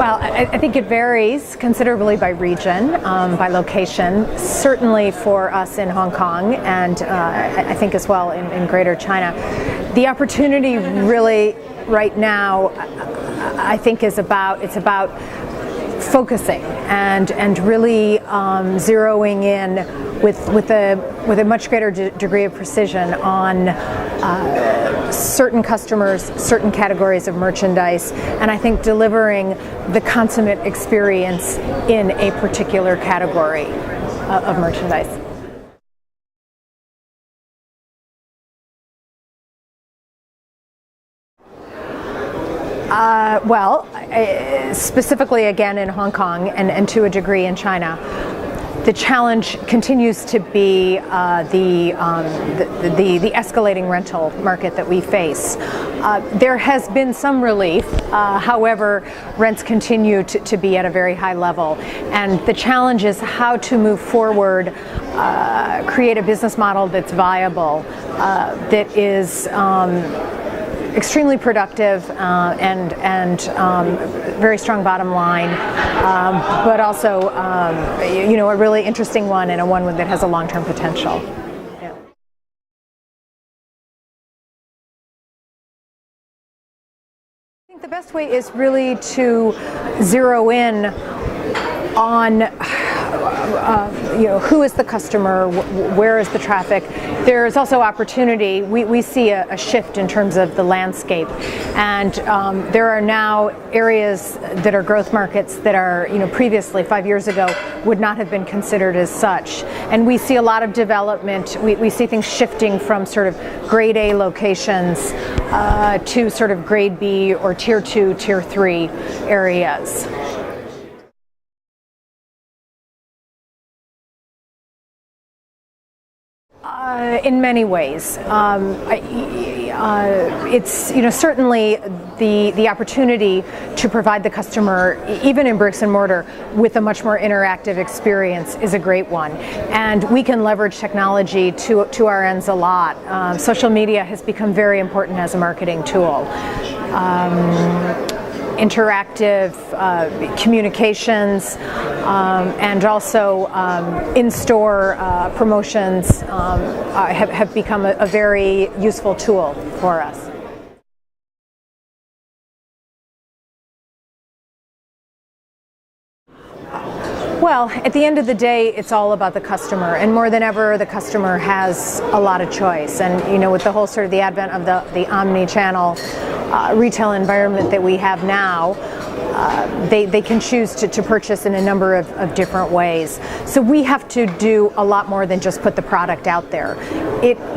Well, I think it varies considerably by region, by location. Certainly for us in Hong Kong, and I think as well in Greater China, the opportunity really right now, I think, is about focusing and really zeroing in with a much greater degree of precision on certain customers, certain categories of merchandise, and I think delivering the consummate experience in a particular category of merchandise. Specifically again in Hong Kong and to a degree in China, the challenge continues to be the escalating rental market that we face. There has been some relief, however, rents continue to be at a very high level, and the challenge is how to move forward, create a business model that's viable, that is extremely productive and very strong bottom line, but also a really interesting one and a one that has a long-term potential. Yeah. I think the best way is really to zero in on who is the customer, where is the traffic. There's also opportunity. We see a shift in terms of the landscape, and there are now areas that are growth markets that are, previously 5 years ago would not have been considered as such. And we see a lot of development. We see things shifting from sort of grade A locations to sort of grade B or tier 2, tier 3 areas. In many ways, it's certainly the opportunity to provide the customer, even in bricks and mortar, with a much more interactive experience is a great one, and we can leverage technology to our ends a lot. Social media has become very important as a marketing tool. Interactive communications and also in-store promotions have become a very useful tool for us. Well, at the end of the day, it's all about the customer, and more than ever, the customer has a lot of choice. And with the whole sort of the advent of the omni-channel retail environment that we have now, they can choose to purchase in a number of different ways. So we have to do a lot more than just put the product out there.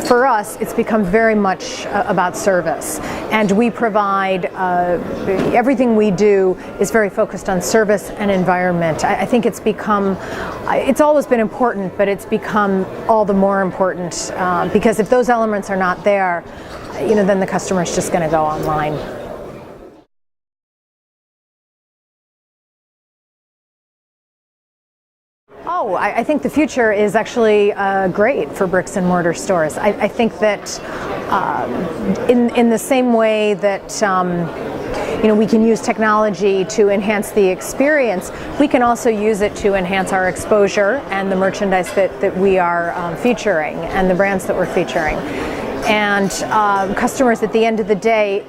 For us, it's become very much about service, and we provide everything we do is very focused on service and environment. I think it's always been important, but it's become all the more important because if those elements are not there, then the customer's just going to go online. Oh, I think the future is actually great for bricks and mortar stores. I think that in the same way that we can use technology to enhance the experience, we can also use it to enhance our exposure and the merchandise that we are featuring and the brands that we're featuring. And customers, at the end of the day,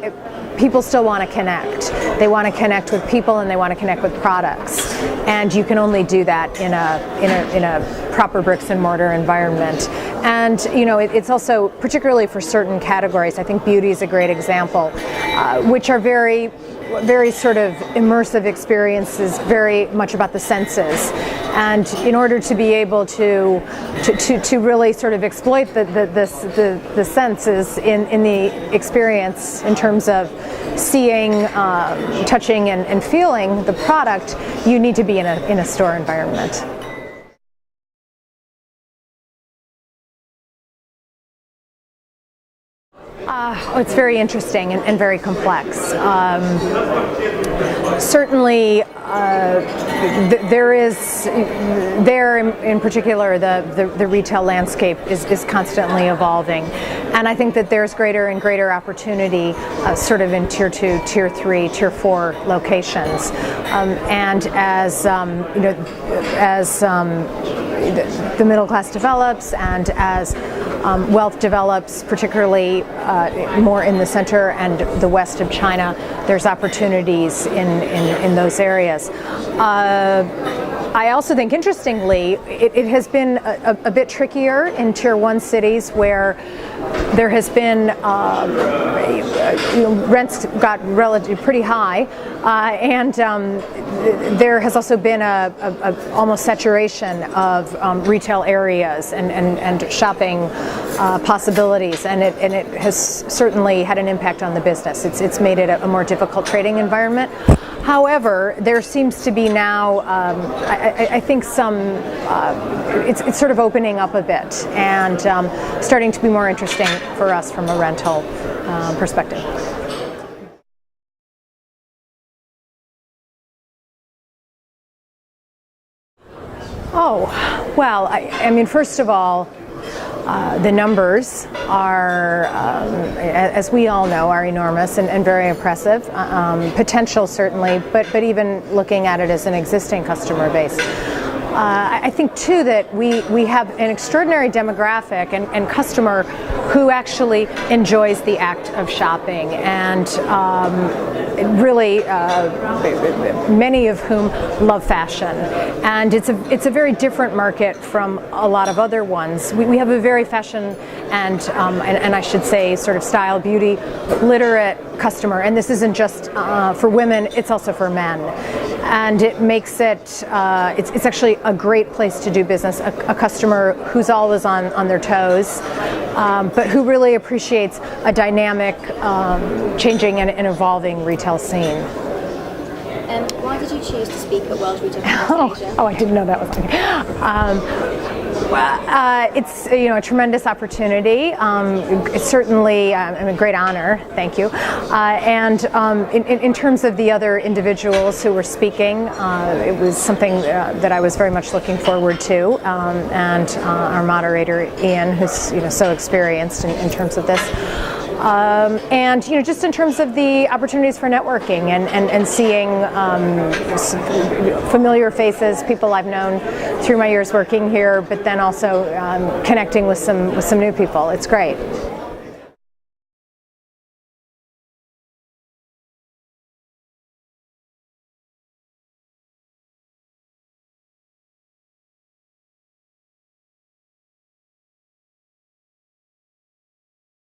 people still want to connect. They want to connect with people and they want to connect with products. And you can only do that in a proper bricks and mortar environment. And it's also, particularly for certain categories, I think beauty is a great example, which are very sort of immersive experiences, very much about the senses. And in order to be able to really sort of exploit the senses in the experience in terms of seeing, touching, and feeling the product, you need to be in a store environment. It's very interesting and very complex. Certainly, in particular, the retail landscape is constantly evolving, and I think that there's greater and greater opportunity sort of in tier 2, tier 3, tier 4 locations, and as the middle class develops and as wealth develops, particularly more in the center and the west of China, there's opportunities in those areas. I also think, interestingly, it has been a bit trickier in tier 1 cities where there has been rents got relatively pretty high, and there has also been a almost saturation of retail areas and shopping possibilities, and it has certainly had an impact on the business. It's made it a more difficult trading environment. However, there seems to be now, I think it's sort of opening up a bit and starting to be more interesting for us from a rental perspective. Oh, well, I mean, first of all, the numbers are, as we all know, are enormous and very impressive. Potential certainly, but even looking at it as an existing customer base. I think too that we have an extraordinary demographic and customer who actually enjoys the act of shopping, and really many of whom love fashion, and it's a very different market from a lot of other ones. We have a very fashion and I should say sort of style, beauty literate customer, and this isn't just for women, it's also for men, and it makes it it's actually a great place to do business. A customer who's always on their toes, but who really appreciates a dynamic, changing and evolving retail scene. Why did you choose to speak at World Retail Conference Asia? Oh, I didn't know that was it's a tremendous opportunity. It's certainly a great honor. Thank you. And in terms of the other individuals who were speaking, it was something that I was very much looking forward to. And our moderator Ian, who's so experienced in terms of this. And just in terms of the opportunities for networking and seeing familiar faces, people I've known through my years working here, but then also connecting with some new people. It's great.